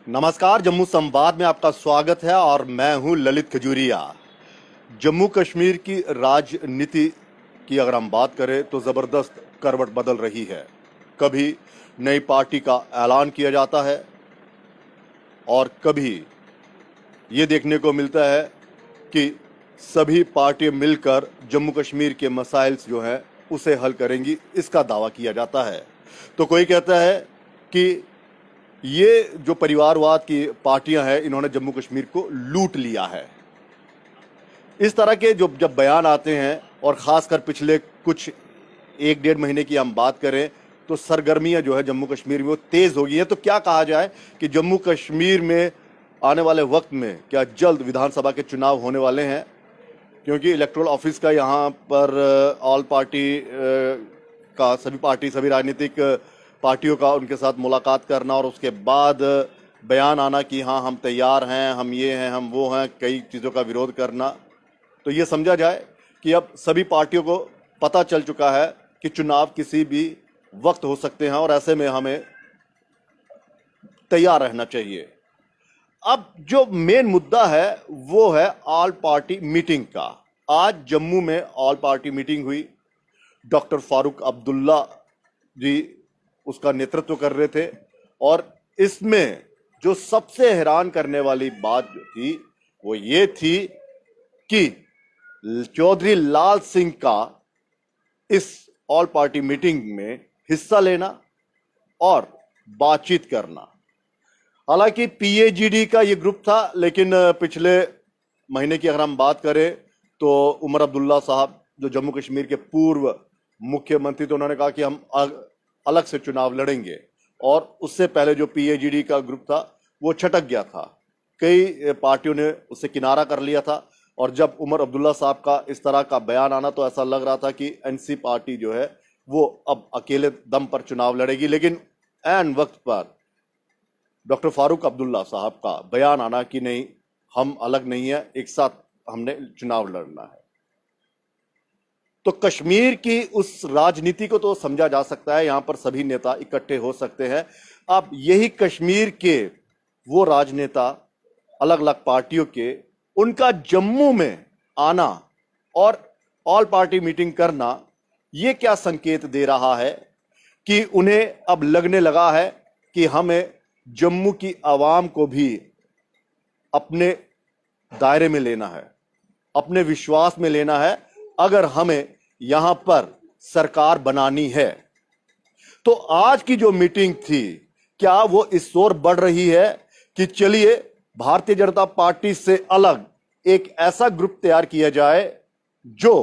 नमस्कार, जम्मू संवाद में आपका स्वागत है और मैं हूं ललित खजूरिया। जम्मू कश्मीर की राजनीति की अगर हम बात करें तो ज़बरदस्त करवट बदल रही है। कभी नई पार्टी का ऐलान किया जाता है और कभी ये देखने को मिलता है कि सभी पार्टियां मिलकर जम्मू कश्मीर के मसाइल जो हैं उसे हल करेंगी, इसका दावा किया जाता है। तो कोई कहता है कि ये जो परिवारवाद की पार्टियां हैं इन्होंने जम्मू कश्मीर को लूट लिया है। इस तरह के जब बयान आते हैं और ख़ासकर पिछले कुछ 1-1.5 महीने की हम बात करें तो सरगर्मियां जो है जम्मू कश्मीर में वो तेज़ हो गई हैं। तो क्या कहा जाए कि जम्मू कश्मीर में आने वाले वक्त में क्या जल्द विधानसभा के चुनाव होने वाले हैं, क्योंकि इलेक्टोरल ऑफिस का यहाँ पर ऑल पार्टी का सभी राजनीतिक पार्टियों का उनके साथ मुलाकात करना और उसके बाद बयान आना कि हाँ हम तैयार हैं, हम ये हैं, हम वो हैं, कई चीज़ों का विरोध करना। तो ये समझा जाए कि अब सभी पार्टियों को पता चल चुका है कि चुनाव किसी भी वक्त हो सकते हैं और ऐसे में हमें तैयार रहना चाहिए। अब जो मेन मुद्दा है वो है ऑल पार्टी मीटिंग का। आज जम्मू में ऑल पार्टी मीटिंग हुई। डॉक्टर फारूक अब्दुल्ला जी उसका नेतृत्व कर रहे थे और इसमें जो सबसे हैरान करने वाली बात जो थी वो ये थी कि चौधरी लाल सिंह का इस ऑल पार्टी मीटिंग में हिस्सा लेना और बातचीत करना। हालांकि पीएजीडी का ये ग्रुप था, लेकिन पिछले महीने की अगर हम बात करें तो उमर अब्दुल्ला साहब जो जम्मू कश्मीर के पूर्व मुख्यमंत्री, तो उन्होंने कहा कि हम अलग से चुनाव लड़ेंगे और उससे पहले जो पीएजीडी का ग्रुप था वो छटक गया था। कई पार्टियों ने उससे किनारा कर लिया था और जब उमर अब्दुल्ला साहब का इस तरह का बयान आना तो ऐसा लग रहा था कि एनसी पार्टी जो है वो अब अकेले दम पर चुनाव लड़ेगी। लेकिन ऐन वक्त पर डॉक्टर फारूक अब्दुल्ला साहब का बयान आना कि नहीं, हम अलग नहीं है, एक साथ हमने चुनाव लड़ना है। तो कश्मीर की उस राजनीति को तो समझा जा सकता है, यहां पर सभी नेता इकट्ठे हो सकते हैं। अब यही कश्मीर के वो राजनेता अलग अलग पार्टियों के, उनका जम्मू में आना और ऑल पार्टी मीटिंग करना, ये क्या संकेत दे रहा है कि उन्हें अब लगने लगा है कि हमें जम्मू की आवाम को भी अपने दायरे में लेना है, अपने विश्वास में लेना है। अगर हमें यहां पर सरकार बनानी है तो आज की जो मीटिंग थी, क्या वो इस ओर बढ़ रही है कि चलिए भारतीय जनता पार्टी से अलग एक ऐसा ग्रुप तैयार किया जाए जो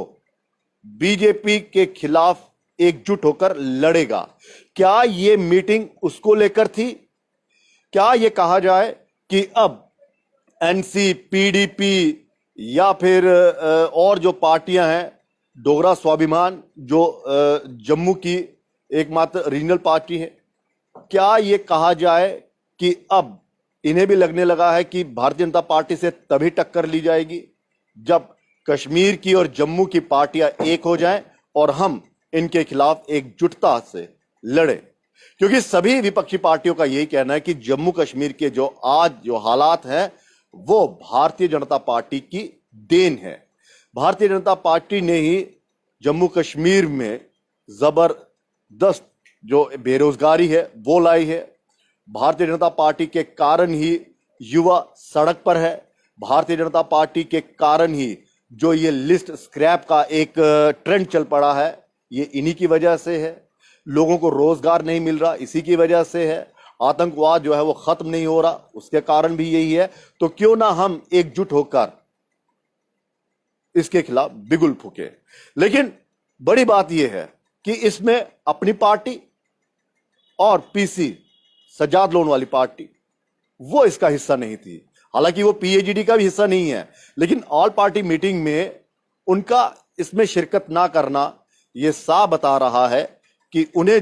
बीजेपी के खिलाफ एकजुट होकर लड़ेगा? क्या ये मीटिंग उसको लेकर थी? क्या ये कहा जाए कि अब एनसी, पीडीपी या फिर और जो पार्टियां हैं, डोगरा स्वाभिमान जो जम्मू की एकमात्र रीजनल पार्टी है, क्या ये कहा जाए कि अब इन्हें भी लगने लगा है कि भारतीय जनता पार्टी से तभी टक्कर ली जाएगी जब कश्मीर की और जम्मू की पार्टियां एक हो जाएं और हम इनके खिलाफ एकजुटता से लड़ें? क्योंकि सभी विपक्षी पार्टियों का यही कहना है कि जम्मू कश्मीर के जो आज जो हालात हैं वो भारतीय जनता पार्टी की देन है। भारतीय जनता पार्टी ने ही जम्मू कश्मीर में जबरदस्त जो बेरोजगारी है वो लाई है। भारतीय जनता पार्टी के कारण ही युवा सड़क पर है। भारतीय जनता पार्टी के कारण ही जो ये लिस्ट स्क्रैप का एक ट्रेंड चल पड़ा है, ये इन्हीं की वजह से है। लोगों को रोजगार नहीं मिल रहा, इसी की वजह से है। आतंकवाद जो है वो खत्म नहीं हो रहा, उसके कारण भी यही है। तो क्यों ना हम एकजुट होकर इसके खिलाफ बिगुल फूके। लेकिन बड़ी बात यह है कि इसमें अपनी पार्टी और पीसी सजाद लोन वाली पार्टी वो इसका हिस्सा नहीं थी। हालांकि वो पीएजीडी का भी हिस्सा नहीं है, लेकिन ऑल पार्टी मीटिंग में उनका इसमें शिरकत ना करना यह साफ बता रहा है कि उन्हें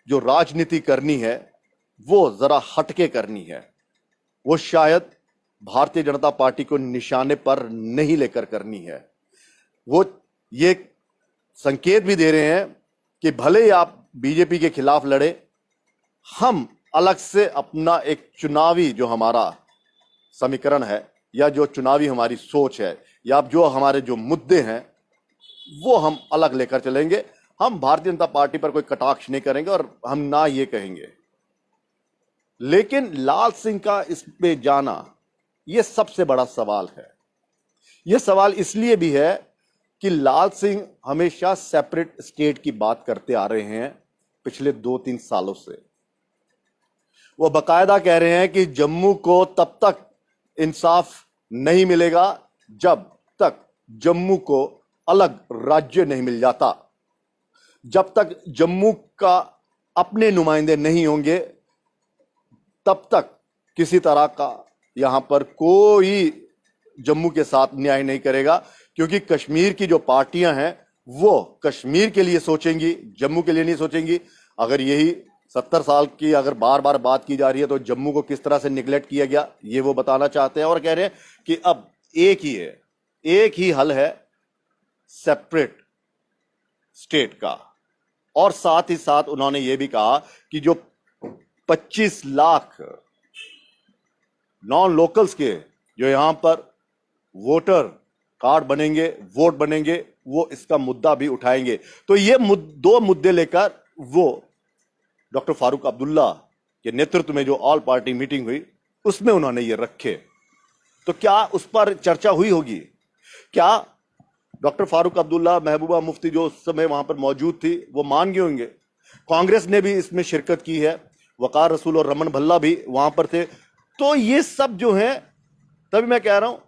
जो राजनीति करनी है वो जरा हटके करनी है। वो शायद भारतीय जनता पार्टी को निशाने पर नहीं लेकर करनी है। वो ये संकेत भी दे रहे हैं कि भले ही आप बीजेपी के खिलाफ लड़े, हम अलग से अपना एक चुनावी जो हमारा समीकरण है, या जो चुनावी हमारी सोच है, या जो हमारे जो मुद्दे हैं, वो हम अलग लेकर चलेंगे। हम भारतीय जनता पार्टी पर कोई कटाक्ष नहीं करेंगे और हम ना ये कहेंगे। लेकिन लाल सिंह का इस पे जाना, यह सबसे बड़ा सवाल है। यह सवाल इसलिए भी है कि लाल सिंह हमेशा सेपरेट स्टेट की बात करते आ रहे हैं पिछले 2-3 सालों से। वो बकायदा कह रहे हैं कि जम्मू को तब तक इंसाफ नहीं मिलेगा जब तक जम्मू को अलग राज्य नहीं मिल जाता, जब तक जम्मू का अपने नुमाइंदे नहीं होंगे, तब तक किसी तरह का यहां पर कोई जम्मू के साथ न्याय नहीं करेगा। क्योंकि कश्मीर की जो पार्टियां हैं वो कश्मीर के लिए सोचेंगी, जम्मू के लिए नहीं सोचेंगी। अगर यही 70 साल की अगर बार बार बात की जा रही है तो जम्मू को किस तरह से निगलेक्ट किया गया, ये वो बताना चाहते हैं। और कह रहे हैं कि अब एक ही है, एक ही हल है सेपरेट स्टेट का। और साथ ही साथ उन्होंने ये भी कहा कि जो 25 लाख नॉन लोकल्स के जो यहां पर वोटर कार्ड बनेंगे, वोट बनेंगे, वो इसका मुद्दा भी उठाएंगे। तो ये दो मुद्दे लेकर वो डॉक्टर फारूक अब्दुल्ला के नेतृत्व में जो ऑल पार्टी मीटिंग हुई उसमें उन्होंने ये रखे। तो क्या उस पर चर्चा हुई होगी? क्या डॉक्टर फारूक अब्दुल्ला, महबूबा मुफ्ती जो उस समय वहां पर मौजूद थी, वो मान गए होंगे? कांग्रेस ने भी इसमें शिरकत की है, वकार रसूल और रमन भल्ला भी वहां पर थे। तो ये सब जो है, तभी मैं कह रहा हूं,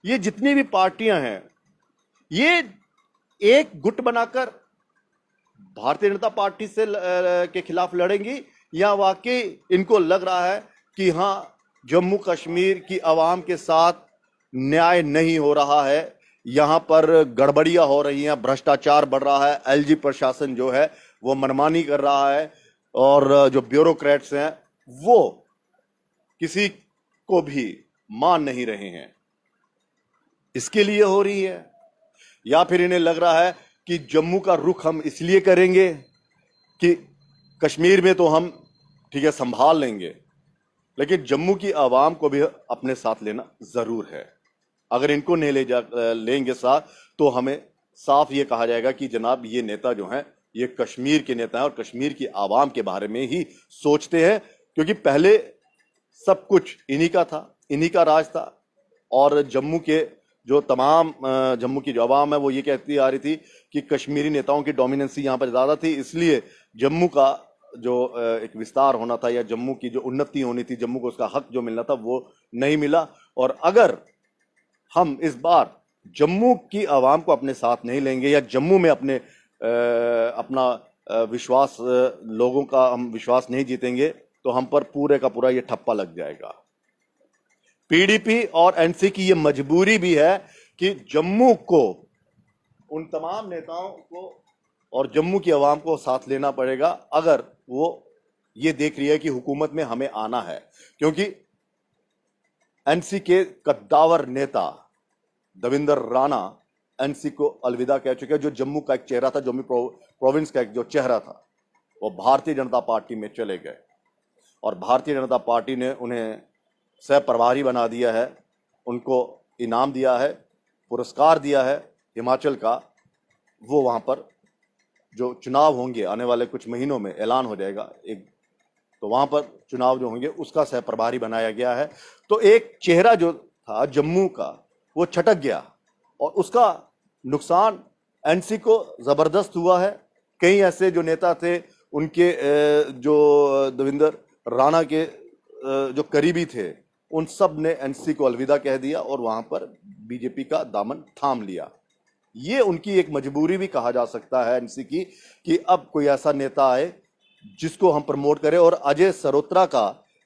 ये जितनी भी पार्टियां हैं ये एक गुट बनाकर भारतीय जनता पार्टी से के खिलाफ लड़ेंगी, या वाकई इनको लग रहा है कि हां जम्मू कश्मीर की आवाम के साथ न्याय नहीं हो रहा है, यहां पर गड़बड़ियां हो रही हैं, भ्रष्टाचार बढ़ रहा है, एलजी प्रशासन जो है वो मनमानी कर रहा है, और जो ब्यूरोक्रेट्स हैं वो किसी को भी मान नहीं रहे हैं, इसके लिए हो रही है? या फिर इन्हें लग रहा है कि जम्मू का रुख हम इसलिए करेंगे कि कश्मीर में तो हम ठीक है संभाल लेंगे, लेकिन जम्मू की आवाम को भी अपने साथ लेना जरूर है। अगर इनको नहीं लेंगे साथ तो हमें साफ ये कहा जाएगा कि जनाब ये नेता जो हैं ये कश्मीर के नेता हैं और कश्मीर की आवाम के बारे में ही सोचते हैं। क्योंकि पहले सब कुछ इन्हीं का था, इन्हीं का राज था, और जम्मू के जो तमाम जम्मू की जो आवाम है वो ये कहती आ रही थी कि कश्मीरी नेताओं की डोमिनेंसी यहाँ पर ज़्यादा थी, इसलिए जम्मू का जो एक विस्तार होना था या जम्मू की जो उन्नति होनी थी, जम्मू को उसका हक जो मिलना था वो नहीं मिला। और अगर हम इस बार जम्मू की आवाम को अपने साथ नहीं लेंगे या जम्मू में अपना विश्वास, लोगों का हम विश्वास नहीं जीतेंगे, तो हम पर पूरे का पूरा ये ठप्पा लग जाएगा। पीडीपी और एनसी की ये मजबूरी भी है कि जम्मू को, उन तमाम नेताओं को और जम्मू की आवाम को साथ लेना पड़ेगा अगर वो ये देख रही है कि हुकूमत में हमें आना है। क्योंकि एनसी के कद्दावर नेता दविंदर राणा एनसी को अलविदा कह चुके हैं। जो जम्मू का एक चेहरा था, जम्मू प्रोविंस का एक जो चेहरा था, वो भारतीय जनता पार्टी में चले गए और भारतीय जनता पार्टी ने उन्हें सह प्रभारी बना दिया है, उनको इनाम दिया है, पुरस्कार दिया है हिमाचल का। वो वहां पर जो चुनाव होंगे आने वाले कुछ महीनों में ऐलान हो जाएगा एक, तो वहां पर चुनाव जो होंगे उसका सह प्रभारी बनाया गया है। तो एक चेहरा जो था जम्मू का वो छटक गया और उसका नुकसान एनसी को जबरदस्त हुआ है। कई ऐसे जो नेता थे उनके जो दविंदर राणा के जो करीबी थे उन सब ने एनसी को अलविदा कह दिया और वहां पर बीजेपी का दामन थाम लिया। ये उनकी एक मजबूरी भी कहा जा सकता है एनसी की कि अब कोई ऐसा नेता आए जिसको हम प्रमोट करें। और अजय सरोत्रा का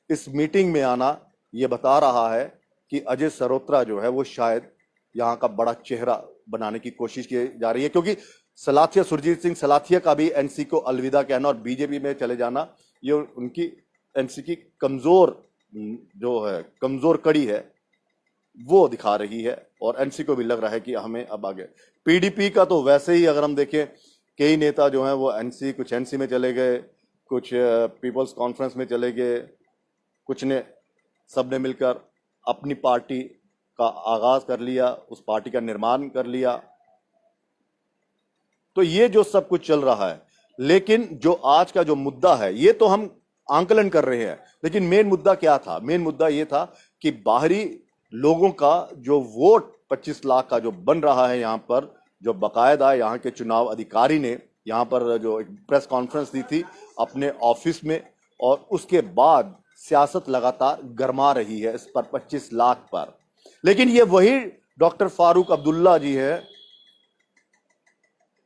इस मीटिंग में आना ये बता रहा है कि अजय सरोत्रा जो है वो शायद यहाँ का बड़ा चेहरा बनाने की कोशिश की जा रही है। क्योंकि सलाथिया, सुरजीत सिंह सलाथिया का भी एनसी को अलविदा कहना और बीजेपी में चले जाना, ये उनकी एनसी की कमजोर जो है, कमजोर कड़ी है वो दिखा रही है। और एनसी को भी लग रहा है कि हमें अब आगे। पीडीपी का तो वैसे ही अगर हम देखें, कई नेता जो हैं वो एनसी, कुछ एनसी में चले गए, कुछ पीपल्स कॉन्फ्रेंस में चले गए, कुछ ने सबने मिलकर अपनी पार्टी का आगाज कर लिया, उस पार्टी का निर्माण कर लिया। तो ये जो सब कुछ चल रहा है, लेकिन जो आज का जो मुद्दा है, ये तो हम आंकलन कर रहे हैं, लेकिन मेन मुद्दा क्या था? मेन मुद्दा ये था कि बाहरी लोगों का जो वोट 25 लाख का जो बन रहा है यहाँ पर, जो बकायदा यहाँ के चुनाव अधिकारी ने यहाँ पर जो एक प्रेस कॉन्फ्रेंस दी थी अपने ऑफिस में, और उसके बाद सियासत लगातार गरमा रही है इस पर 25 लाख पर। लेकिन ये वही डॉक्टर फारूक अब्दुल्ला जी है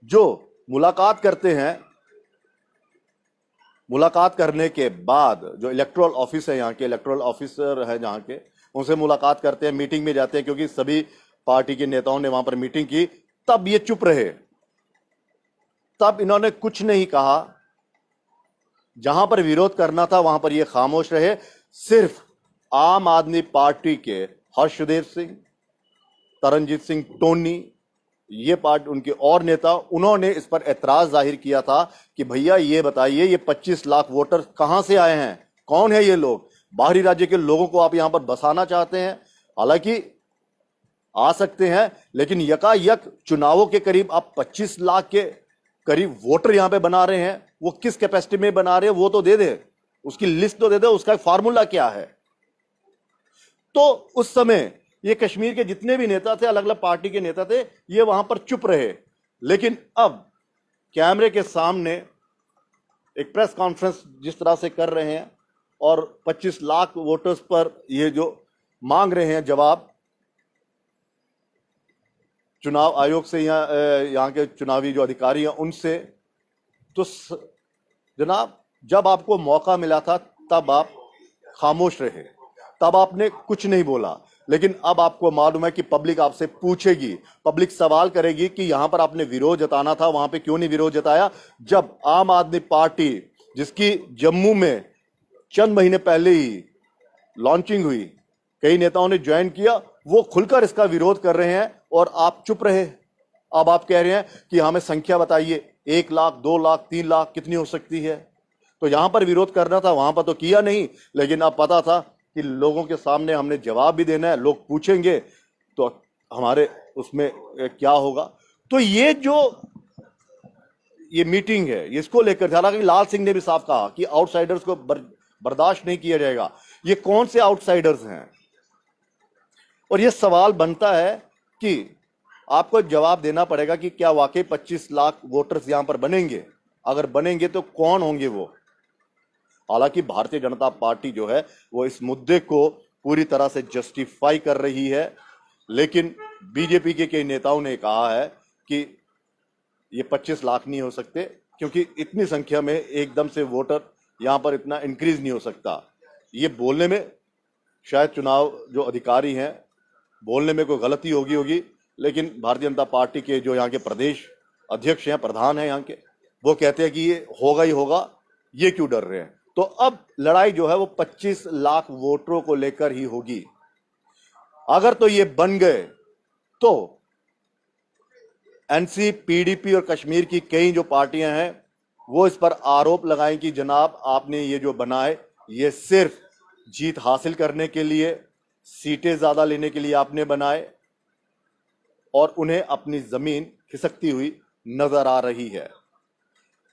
जो मुलाकात करते हैं, मुलाकात करने के बाद जो इलेक्टोरल ऑफिस है, यहाँ के इलेक्टोरल ऑफिसर है जहाँ के, उनसे मुलाकात करते हैं, मीटिंग में जाते हैं, क्योंकि सभी पार्टी के नेताओं ने वहां पर मीटिंग की। तब ये चुप रहे, तब इन्होंने कुछ नहीं कहा। जहां पर विरोध करना था वहां पर ये खामोश रहे। सिर्फ आम आदमी पार्टी के हर्षदेव सिंह, तरनजीत सिंह टोनी, ये पार्टी उनके और नेता, उन्होंने इस पर एतराज जाहिर किया था कि भैया ये बताइए, ये 25 लाख वोटर कहां से आए हैं? कौन है ये लोग? बाहरी राज्य के लोगों को आप यहां पर बसाना चाहते हैं? हालांकि आ सकते हैं, लेकिन यकायक चुनावों के करीब आप 25 लाख के करीब वोटर यहां पे बना रहे हैं। वो किस कैपेसिटी में बना रहे हैं वो तो दे दे, उसकी लिस्ट तो दे दे, उसका फार्मूला क्या है? तो उस समय ये कश्मीर के जितने भी नेता थे, अलग अलग पार्टी के नेता थे, ये वहां पर चुप रहे। लेकिन अब कैमरे के सामने एक प्रेस कॉन्फ्रेंस जिस तरह से कर रहे हैं और 25 लाख वोटर्स पर ये जो मांग रहे हैं जवाब चुनाव आयोग से, यहाँ के चुनावी जो अधिकारी हैं उनसे, तो जनाब जब आपको मौका मिला था तब आप खामोश रहे, तब आपने कुछ नहीं बोला। लेकिन अब आपको मालूम है कि पब्लिक आपसे पूछेगी, पब्लिक सवाल करेगी कि यहां पर आपने विरोध जताना था, वहां पे क्यों नहीं विरोध जताया? जब आम आदमी पार्टी, जिसकी जम्मू में चंद महीने पहले ही लॉन्चिंग हुई, कई नेताओं ने ज्वाइन किया, वो खुलकर इसका विरोध कर रहे हैं और आप चुप रहे। अब आप कह रहे हैं कि हमें संख्या बताइए, 1 लाख, 2 लाख, 3 लाख कितनी हो सकती है? तो यहां पर विरोध करना था, वहां पर तो किया नहीं। लेकिन अब पता था कि लोगों के सामने हमने जवाब भी देना है, लोग पूछेंगे तो हमारे उसमें क्या होगा। तो ये जो ये मीटिंग है, इसको लेकर हालांकि लाल सिंह ने भी साफ कहा कि आउटसाइडर्स को बर्दाश्त नहीं किया जाएगा। ये कौन से आउटसाइडर्स हैं? और ये सवाल बनता है कि आपको जवाब देना पड़ेगा कि क्या वाकई 25 लाख वोटर्स यहां पर बनेंगे? अगर बनेंगे तो कौन होंगे वो? हालांकि भारतीय जनता पार्टी जो है वो इस मुद्दे को पूरी तरह से जस्टिफाई कर रही है, लेकिन बीजेपी के कई नेताओं ने कहा है कि ये 25 लाख नहीं हो सकते, क्योंकि इतनी संख्या में एकदम से वोटर यहां पर इतना इंक्रीज नहीं हो सकता। ये बोलने में शायद चुनाव जो अधिकारी हैं, बोलने में कोई गलती होगी, लेकिन भारतीय जनता पार्टी के जो यहाँ के प्रदेश अध्यक्ष हैं, प्रधान हैं यहाँ के, वो कहते हैं कि ये होगा ही होगा, ये क्यों डर रहे हैं? तो अब लड़ाई जो है वो 25 लाख वोटरों को लेकर ही होगी। अगर तो ये बन गए तो एनसी, पीडीपी और कश्मीर की कई जो पार्टियां हैं वो इस पर आरोप लगाएं कि जनाब आपने ये जो बनाए ये सिर्फ जीत हासिल करने के लिए, सीटें ज्यादा लेने के लिए आपने बनाए, और उन्हें अपनी जमीन खिसकती हुई नजर आ रही है।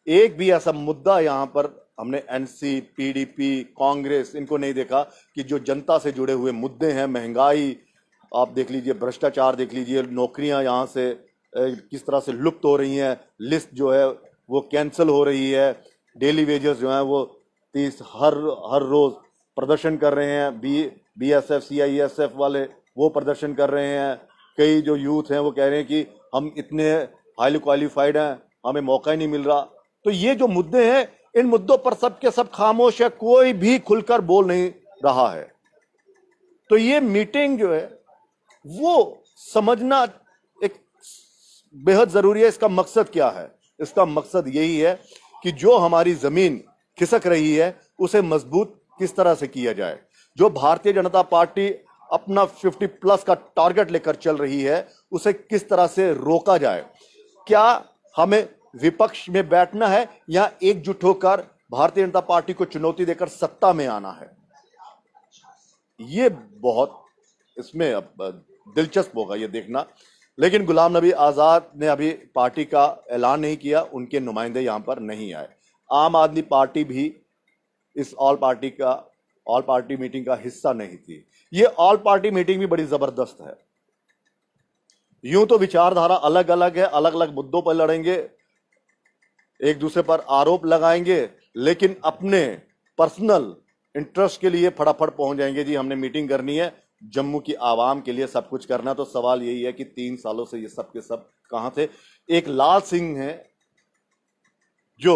एक भी ऐसा मुद्दा यहां पर हमने एनसी, पीडीपी, कांग्रेस, इनको नहीं देखा कि जो जनता से जुड़े हुए मुद्दे हैं, महंगाई आप देख लीजिए, भ्रष्टाचार देख लीजिए, नौकरियां यहां से किस तरह से लुप्त हो रही हैं, लिस्ट जो है वो कैंसिल हो रही है, डेली वेजेस जो हैं वो 30 हर रोज प्रदर्शन कर रहे हैं, बीएसएफ, सीआईएसएफ वाले वो प्रदर्शन कर रहे हैं। कई जो यूथ हैं वो कह रहे हैं कि हम इतने हाईली क्वालिफाइड हैं, हमें मौका ही नहीं मिल रहा। तो ये जो मुद्दे हैं, इन मुद्दों पर सबके सब खामोश है, कोई भी खुलकर बोल नहीं रहा है। तो ये मीटिंग जो है वो समझना एक बेहद जरूरी है। इसका मकसद क्या है? इसका मकसद यही है कि जो हमारी जमीन खिसक रही है उसे मजबूत किस तरह से किया जाए। जो भारतीय जनता पार्टी अपना 50+ का टारगेट लेकर चल रही है उसे किस तरह से रोका जाए। क्या हमें विपक्ष में बैठना है या एकजुट होकर भारतीय जनता पार्टी को चुनौती देकर सत्ता में आना है। ये बहुत इसमें अब दिलचस्प होगा ये देखना। लेकिन गुलाम नबी आजाद ने अभी पार्टी का ऐलान नहीं किया, उनके नुमाइंदे यहां पर नहीं आए। आम आदमी पार्टी भी इस ऑल पार्टी मीटिंग का हिस्सा नहीं थी। ये ऑल पार्टी मीटिंग भी बड़ी जबरदस्त है। यूं तो विचारधारा अलग अलग है, अलग अलग मुद्दों पर लड़ेंगे, एक दूसरे पर आरोप लगाएंगे, लेकिन अपने पर्सनल इंटरेस्ट के लिए फटाफट पहुंच जाएंगे। जी हमने मीटिंग करनी है, जम्मू की आवाम के लिए सब कुछ करना। तो सवाल यही है कि 3 सालों से ये सब के सब कहां थे। एक लाल सिंह है जो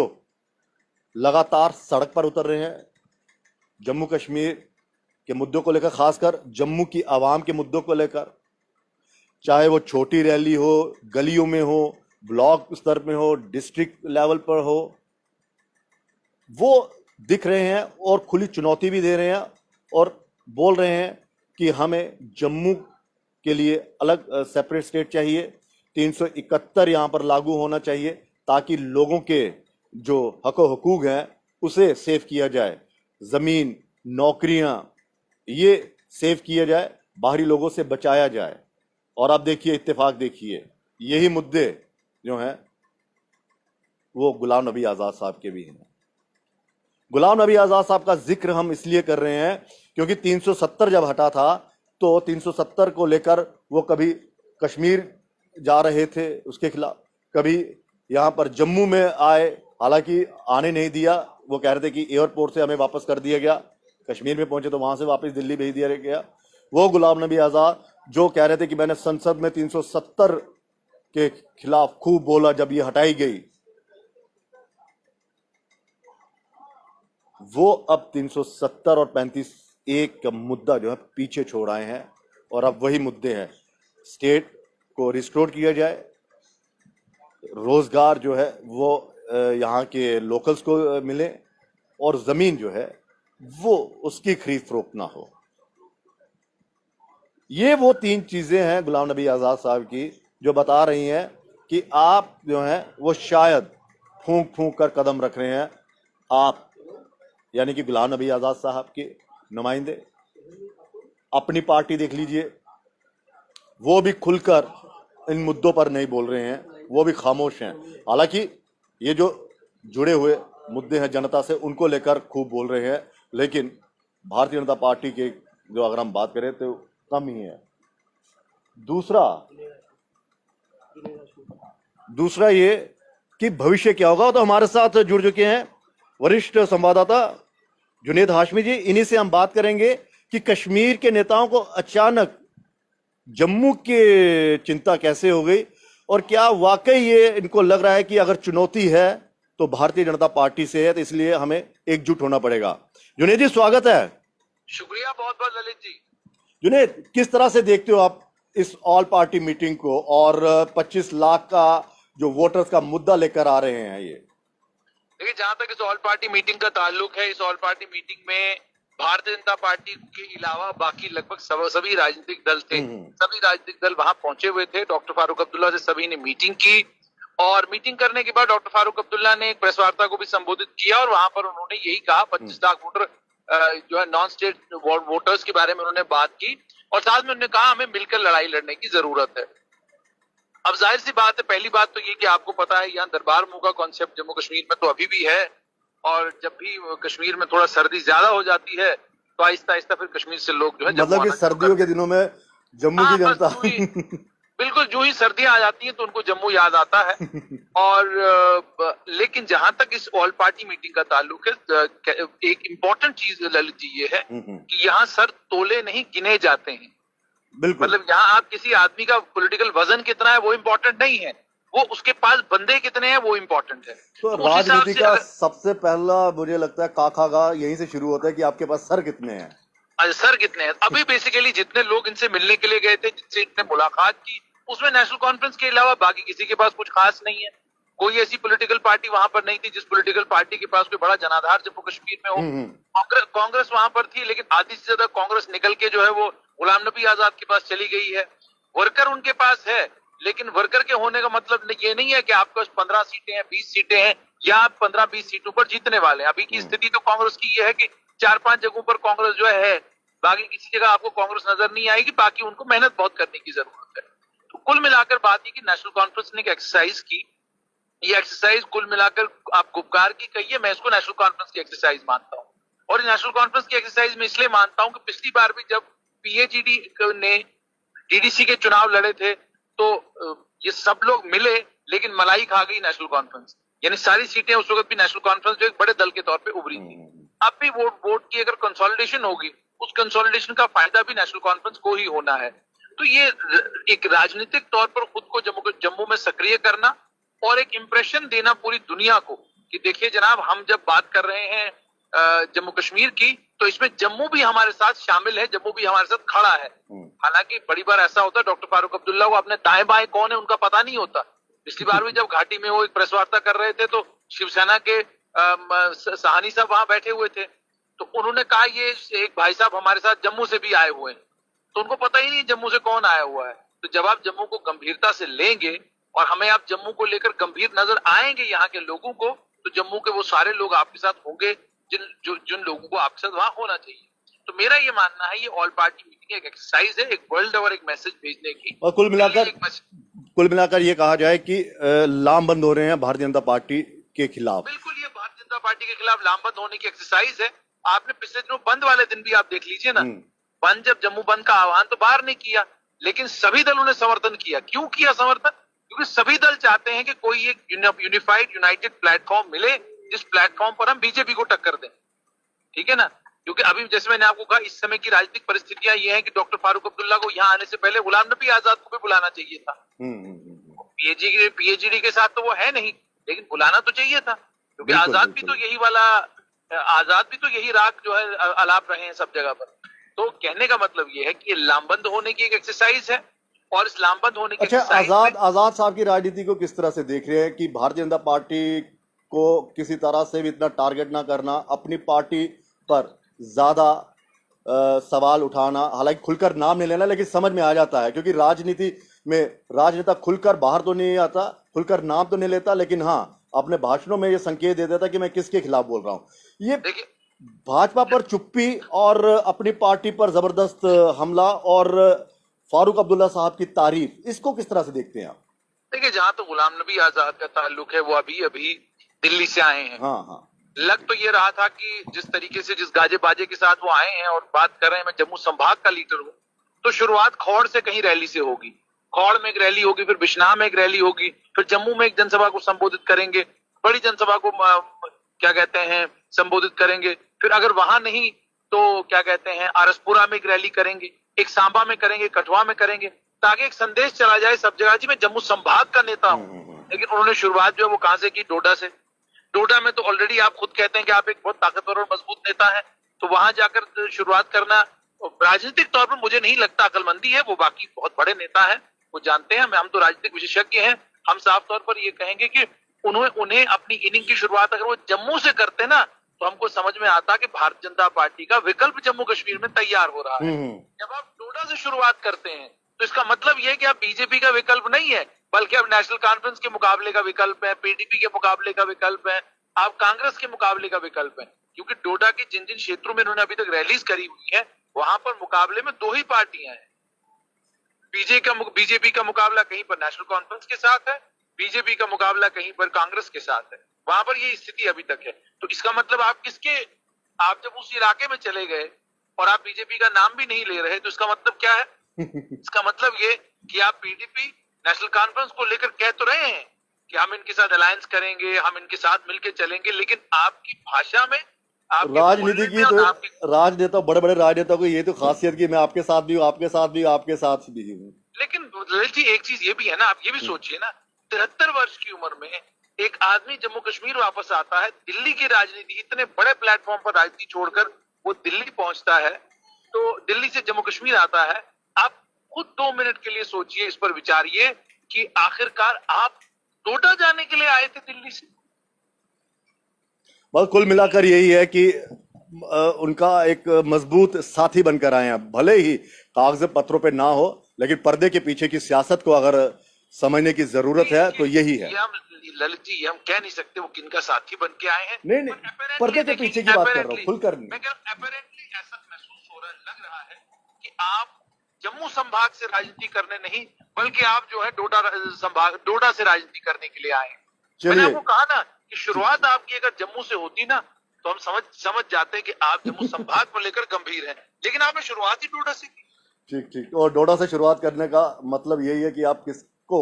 लगातार सड़क पर उतर रहे हैं जम्मू कश्मीर के मुद्दों को लेकर, खासकर जम्मू की आवाम के मुद्दों को लेकर, चाहे वो छोटी रैली हो, गलियों में हो, ब्लॉक स्तर में हो, डिस्ट्रिक्ट लेवल पर हो, वो दिख रहे हैं और खुली चुनौती भी दे रहे हैं और बोल रहे हैं कि हमें जम्मू के लिए अलग सेपरेट स्टेट चाहिए, 371 यहां पर लागू होना चाहिए ताकि लोगों के जो हक हकूक हैं उसे सेव किया जाए, जमीन, नौकरियां, ये सेव किया जाए, बाहरी लोगों से बचाया जाए। और आप देखिए, इत्तेफाक देखिए, यही मुद्दे जो हैं वो गुलाम नबी आजाद साहब के भी हैं। गुलाम नबी आजाद साहब का जिक्र हम इसलिए कर रहे हैं क्योंकि 370 जब हटा था तो 370 को लेकर वो कभी कश्मीर जा रहे थे उसके खिलाफ, कभी यहां पर जम्मू में आए, हालांकि आने नहीं दिया। वो कह रहे थे कि एयरपोर्ट से हमें वापस कर दिया गया, कश्मीर में पहुंचे तो वहां से वापस दिल्ली भेज दिया गया। वो गुलाम नबी आजाद जो कह रहे थे कि मैंने संसद में 370 के खिलाफ खूब बोला जब ये हटाई गई, वो अब 370 और 35(1) का मुद्दा जो है पीछे छोड़ आए हैं और अब वही मुद्दे हैं। स्टेट को रिस्टोर किया जाए, रोजगार जो है वो यहाँ के लोकल्स को मिले और जमीन जो है वो उसकी खरीद फरोख्त ना हो। ये वो 3 चीजें हैं गुलाम नबी आजाद साहब की जो बता रही हैं कि आप जो हैं वो शायद फूंक फूंक कर कदम रख रहे हैं। आप यानी कि गुलाम नबी आजाद साहब के नुमाइंदे, अपनी पार्टी देख लीजिए, वो भी खुलकर इन मुद्दों पर नहीं बोल रहे हैं, वो भी खामोश हैं। हालांकि ये जो जुड़े हुए मुद्दे हैं जनता से, उनको लेकर खूब बोल रहे हैं, लेकिन भारतीय जनता पार्टी के जो अगर हम बात करें तो कम ही है। दूसरा ये कि भविष्य क्या होगा। तो हमारे साथ जुड़ चुके हैं वरिष्ठ संवाददाता जुनेद हाशमी जी। इन्हीं से हम बात करेंगे कि कश्मीर के नेताओं को अचानक जम्मू की चिंता कैसे हो गई और क्या वाकई ये इनको लग रहा है कि अगर चुनौती है तो भारतीय जनता पार्टी से है, तो इसलिए हमें एकजुट होना पड़ेगा। जुनेद जी, स्वागत है। शुक्रिया बहुत बहुत ललित जी। जुनेद, किस तरह से देखते हो आप इस ऑल पार्टी मीटिंग को और 25 लाख का जो वोटर्स का मुद्दा लेकर आ रहे हैं? ये देखिए, जहां तक इस ऑल पार्टी मीटिंग का ताल्लुक है, इस ऑल पार्टी मीटिंग में भारतीय जनता पार्टी के अलावा बाकी लगभग सभी राजनीतिक दल थे। सभी राजनीतिक दल वहां पहुंचे हुए थे। डॉक्टर फारूक अब्दुल्ला से सभी ने मीटिंग की और मीटिंग करने के बाद डॉक्टर फारूक अब्दुल्ला ने एक प्रेस वार्ता को भी संबोधित किया और वहां पर उन्होंने यही कहा, 25 लाख वोटर जो है नॉन स्टेट वोटर्स के बारे में उन्होंने बात की और साथ में उन्होंने कहा हमें मिलकर लड़ाई लड़ने की जरूरत है। अब जाहिर सी बात है, पहली बात तो ये कि आपको पता है यहाँ दरबार मुंह का कॉन्सेप्ट जम्मू कश्मीर में तो अभी भी है और जब भी कश्मीर में थोड़ा सर्दी ज्यादा हो जाती है तो आहिस्ता आहिस्ता फिर कश्मीर से लोग जो है मतलब कि सर्दियों के दिनों में जम्मू की जनता बिल्कुल जो ही सर्दियां आ जाती हैं तो उनको जम्मू याद आता है। और लेकिन जहां तक इस ऑल पार्टी मीटिंग का ताल्लुक है, एक इम्पोर्टेंट चीज ललित जी ये है कि यहाँ सर तोले नहीं गिने जाते हैं। बिल्कुल, मतलब यहाँ आप किसी आदमी का पॉलिटिकल वजन कितना है वो इम्पोर्टेंट नहीं है, वो उसके पास बंदे कितने हैं वो इम्पोर्टेंट है। तो राजनीति का सबसे पहला मुझे लगता है काका यहीं से शुरू होता है कि आपके पास सर कितने हैं। सर कितने हैं। अभी बेसिकली जितने लोग इनसे मिलने के लिए गए थे, जिनसे इनने मुलाकात की, उसमें नेशनल कॉन्फ्रेंस के अलावा बाकी किसी के पास कुछ खास नहीं है। कोई ऐसी पॉलिटिकल पार्टी वहां पर नहीं थी जिस पॉलिटिकल पार्टी के पास कोई बड़ा जनाधार जम्मू कश्मीर में हो। कांग्रेस वहां पर थी, लेकिन आधी से ज्यादा कांग्रेस निकल के जो है वो गुलाम नबी आजाद के पास चली गई है। वर्कर उनके पास है, लेकिन वर्कर के होने का मतलब ये नहीं है कि आपके पास 15 सीटें हैं, 20 सीटें हैं या 15-20 सीटों पर जीतने वाले हैं। अभी की स्थिति तो कांग्रेस की ये है कि 4-5 जगहों पर कांग्रेस जो है, बाकी किसी जगह आपको कांग्रेस नजर नहीं आएगी, बाकी उनको मेहनत बहुत करने की जरूरत है। तो कुल मिलाकर बात ये कि नेशनल कॉन्फ्रेंस ने एक एक्सरसाइज की, ये एक्सरसाइज कुल मिलाकर आप गुपकार की कहिए, मैं इसको नेशनल कॉन्फ्रेंस की एक्सरसाइज मानता हूं। और नेशनल कॉन्फ्रेंस की एक्सरसाइज में इसलिए मानता हूं कि पिछली बार भी जब पीएचईडी ने डीडीसी के चुनाव लड़े थे तो ये सब लोग मिले, लेकिन मलाई खा गई नेशनल कॉन्फ्रेंस, यानी सारी सीटें उस वक्त भी नेशनल कॉन्फ्रेंस जो एक बड़े दल के तौर पे उभरी थी। अब भी वोट की अगर कंसोलिडेशन होगी, उस कंसोलिडेशन का फायदा भी नेशनल कॉन्फ्रेंस को ही होना है। तो ये एक राजनीतिक तौर पर खुद को जम्मू में सक्रिय करना और एक इंप्रेशन देना पूरी दुनिया को कि देखिए जनाब, हम जब बात कर रहे हैं जम्मू कश्मीर की, तो इसमें जम्मू भी हमारे साथ शामिल है, जम्मू भी हमारे साथ खड़ा है। हालांकि बड़ी बार ऐसा होता है, डॉक्टर फारूक अब्दुल्ला को अपने दाएं बाएं कौन है उनका पता नहीं होता। पिछली बार भी जब घाटी में वो एक प्रेस वार्ता कर रहे थे तो शिवसेना के सहानी साहब वहां बैठे हुए थे, तो उन्होंने कहा ये एक भाई साहब हमारे साथ जम्मू से भी आए हुए हैं, तो उनको पता ही नहीं जम्मू से कौन आया हुआ है। तो जब आप जम्मू को गंभीरता से लेंगे और हमें आप जम्मू को लेकर गंभीर नजर आएंगे यहाँ के लोगों को, तो जम्मू के वो सारे लोग आपके साथ होंगे जिन लोगों को आपके साथ वहां होना चाहिए। तो मेरा ये मानना है, ये ऑल पार्टी मीटिंग एक एक्सरसाइज है, एक वर्ल्ड और एक मैसेज भेजने की। और कुल मिलाकर ये कहा जाए कि लामबंद हो रहे हैं भारतीय जनता पार्टी के खिलाफ। बिल्कुल, ये भारतीय जनता पार्टी के खिलाफ लामबंद होने की एक्सरसाइज है। आपने पिछले दिनों बंद वाले दिन भी आप देख लीजिए ना, बंद जब जम्मू बंद का आह्वान तो बाहर नहीं किया, लेकिन सभी दलों ने समर्थन किया। क्यों किया समर्थन? क्योंकि सभी दल चाहते हैं कि कोई एक यूनिफाइड यूनाइटेड प्लेटफॉर्म मिले, जिस प्लेटफॉर्म पर हम बीजेपी को टक्कर दें। ठीक है ना? क्योंकि अभी जैसे मैंने आपको कहा, इस समय की राजनीतिक परिस्थितियां ये हैं कि डॉक्टर फारूक अब्दुल्ला को यहाँ आने से पहले गुलाम नबी आजाद को भी बुलाना चाहिए था। पीएचडी के साथ तो वो है नहीं, लेकिन बुलाना तो चाहिए था, क्योंकि आजाद भी तो यही राग जो है अलाप रहे हैं सब जगह पर। तो कहने का मतलब ये है कि ये लामबंद होने की एक एक्सरसाइज है, और इस लामबंद होने की आजाद साहब की राजनीति को किस तरह से देख रहे हैं कि भारतीय जनता पार्टी को किसी तरह से भी इतना टारगेट ना करना, अपनी पार्टी पर ज्यादा सवाल उठाना, हालांकि खुलकर नाम नहीं लेना, लेकिन समझ में आ जाता है क्योंकि राजनीति में राजनेता खुलकर बाहर तो नहीं आता, खुलकर नाम तो नहीं लेता, लेकिन हाँ अपने भाषणों में ये संकेत दे देता कि मैं किसके खिलाफ बोल रहा हूं। ये भाजपा पर चुप्पी और अपनी पार्टी पर जबरदस्त हमला और फारूक अब्दुल्ला साहब की तारीफ, इसको किस तरह से देखते हैं आप? देखिए, जहां तो गुलाम नबी आजाद का ताल्लुक है, वो अभी दिल्ली से आए हैं। हाँ। लग तो ये रहा था कि जिस तरीके से जिस गाजे बाजे के साथ वो आए हैं और बात कर रहे हैं, मैं जम्मू संभाग का लीडर हूं, तो शुरुआत खौड़ से कहीं रैली से होगी, खौड़ में एक रैली होगी, फिर बिश्नाह में एक रैली होगी, फिर जम्मू में एक जनसभा को संबोधित करेंगे, बड़ी जनसभा को क्या कहते हैं संबोधित करेंगे, फिर अगर वहां नहीं तो क्या कहते हैं आरसपुरा में एक रैली करेंगे, एक सांबा में करेंगे, कठुआ में करेंगे, ताकि एक संदेश चला जाए सब जगह जी मैं जम्मू संभाग का नेता हूं। लेकिन उन्होंने शुरुआत जो है वो कहां से की? डोडा से। डोडा में तो ऑलरेडी आप खुद कहते हैं कि आप एक बहुत ताकतवर और मजबूत नेता हैं, तो वहां जाकर शुरुआत करना राजनीतिक तौर पर मुझे नहीं लगता अकलमंदी है। वो बाकी बहुत बड़े नेता हैं, वो जानते हैं, हम तो राजनीतिक विशेषज्ञ हैं, हम साफ तौर पर ये कहेंगे कि उन्हें अपनी इनिंग की शुरुआत अगर वो जम्मू से करते ना, तो हमको समझ में आता कि भारतीय जनता पार्टी का विकल्प जम्मू कश्मीर में तैयार हो रहा है। जब आप डोडा से शुरुआत करते हैं तो इसका मतलब यह है कि आप बीजेपी का विकल्प नहीं है, बल्कि आप नेशनल कॉन्फ्रेंस के मुकाबले का विकल्प है, पीडीपी के मुकाबले का विकल्प है, आप कांग्रेस के मुकाबले का विकल्प है। क्योंकि डोडा के जिन जिन क्षेत्रों में उन्होंने अभी तक रैलीज करी हुई है, वहां पर मुकाबले में दो ही पार्टियां हैं। बीजेपी का मुकाबला कहीं पर नेशनल कॉन्फ्रेंस के साथ है, बीजेपी का मुकाबला कहीं पर कांग्रेस के साथ है। वहां पर ये स्थिति अभी तक है। तो इसका मतलब आप जब उस इलाके में चले गए और आप बीजेपी का नाम भी नहीं ले रहे, तो इसका मतलब क्या है? इसका मतलब ये कि आप पीडीपी नेशनल कॉन्फ्रेंस को लेकर कह तो रहे हैं कि हम इनके साथ अलायंस करेंगे, हम इनके साथ मिलकर चलेंगे, लेकिन आपकी भाषा में राजनीति की तो राजनेता, बड़े बड़े राजनेता को ये तो खासियत की मैं आपके साथ भी हूँ, आपके साथ भी हूँ, आपके साथ भी हूँ। लेकिन ललित जी एक चीज ये भी है ना, आप ये भी सोचिए ना, 73 वर्ष की उम्र में एक आदमी जम्मू कश्मीर वापस आता है, दिल्ली की राजनीति, इतने बड़े प्लेटफॉर्म पर राजनीति छोड़कर वो दिल्ली पहुंचता है, तो दिल्ली से जम्मू कश्मीर आता है। आप खुद 2 मिनट के लिए सोचिए, इस पर विचारिए कि आखिरकार आप डोडा जाने के लिए आए थे दिल्ली से। बस कुल मिलाकर यही है कि उनका एक मजबूत साथी बनकर आए हैं, भले ही कागज पत्रों पे ना हो, लेकिन पर्दे के पीछे की सियासत को अगर समझने की जरूरत है, तो यही है। ये हम ललित जी, ये हम कह नहीं सकते वो किनका साथी बन के आए हैं। नहीं नहीं, But apparently पर्दे के देखिए, पीछे की बात कर रहा हूँ, apparently, खुलकर नहीं। मैं कह रहा हूं, apparently ऐसा महसूस हो रहा है, लग रहा है कि आप जम्मू संभाग से राजनीति करने नहीं, बल्कि आप जो है डोडा से राजनीति करने के लिए आए हैं। मैंने चलिए, आपको कहा ना कि शुरुआत आपकी अगर जम्मू से होती ना, तो हम समझ जाते हैं कि आप जम्मू संभाग को लेकर गंभीर हैं, लेकिन आपने शुरुआत ही डोडा से की। ठीक ठीक। और डोडा से शुरुआत करने का मतलब यही है कि आप किसको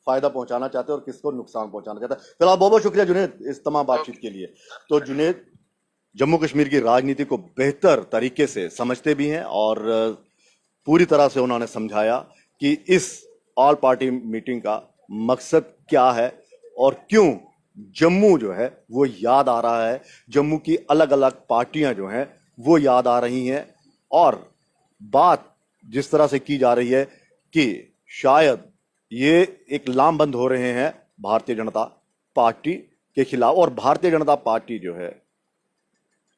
फायदा पहुंचाना चाहते हैं और किसको नुकसान पहुंचाना चाहते हैं। फिलहाल बहुत बहुत शुक्रिया जुनेद इस तमाम बातचीत के लिए। तो जुनेद जम्मू कश्मीर की राजनीति को बेहतर तरीके से समझते भी हैं और पूरी तरह से उन्होंने समझाया कि इस ऑल पार्टी मीटिंग का मकसद क्या है और क्यों जम्मू जो है वो याद आ रहा है, जम्मू की अलग अलग पार्टियां जो हैं वो याद आ रही हैं। और बात जिस तरह से की जा रही है कि शायद ये एक लामबंद हो रहे हैं भारतीय जनता पार्टी के खिलाफ, और भारतीय जनता पार्टी जो है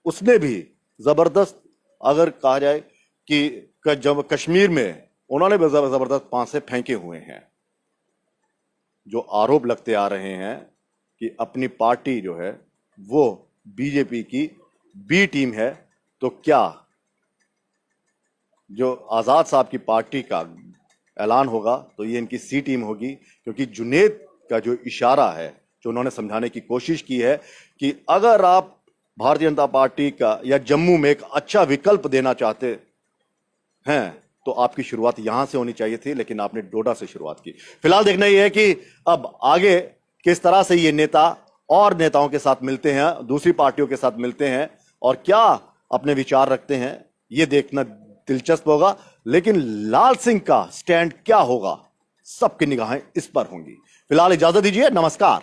उसने भी जबरदस्त, अगर कहा जाए कि जब कश्मीर में उन्होंने भी जबरदस्त पांसे फेंके हुए हैं। जो आरोप लगते आ रहे हैं कि अपनी पार्टी जो है वो बीजेपी की बी टीम है, तो क्या जो आजाद साहब की पार्टी का ऐलान होगा तो ये इनकी सी टीम होगी। क्योंकि जुनेद का जो इशारा है, जो उन्होंने समझाने की कोशिश की है कि अगर आप भारतीय जनता पार्टी का या जम्मू में एक अच्छा विकल्प देना चाहते हैं तो आपकी शुरुआत यहां से होनी चाहिए थी, लेकिन आपने डोडा से शुरुआत की। फिलहाल देखना यह है कि अब आगे किस तरह से ये नेता और नेताओं के साथ मिलते हैं, दूसरी पार्टियों के साथ मिलते हैं और क्या अपने विचार रखते हैं, ये देखना दिलचस्प होगा। लेकिन लाल सिंह का स्टैंड क्या होगा, सबकी निगाहें इस पर होंगी। फिलहाल इजाजत दीजिए, नमस्कार।